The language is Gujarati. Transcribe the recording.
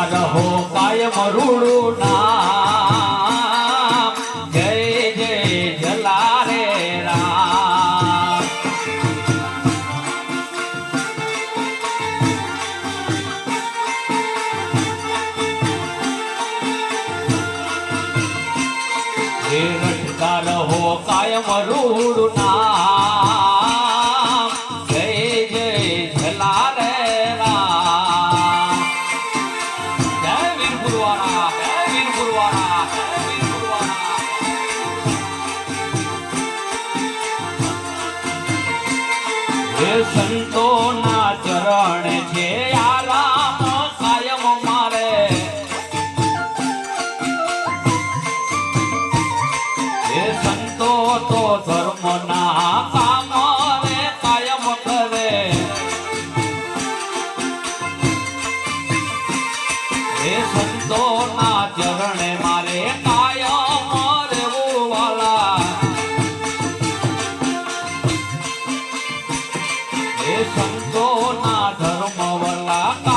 રહો કાયમ રૂડું નામ જય જય જલારે રામ હે રટતા રહો કાયમ રૂડું નામ જય જય જલારે સંતો ના ચરણ છે આરામ કાયમ મારે એ સંતો તો ધર્મ ના કામ રે કાયમ કરે એ સંતો ના ચરણ મારે કાયમ રહેવું વાલા સંતો ના ધર્મ વલા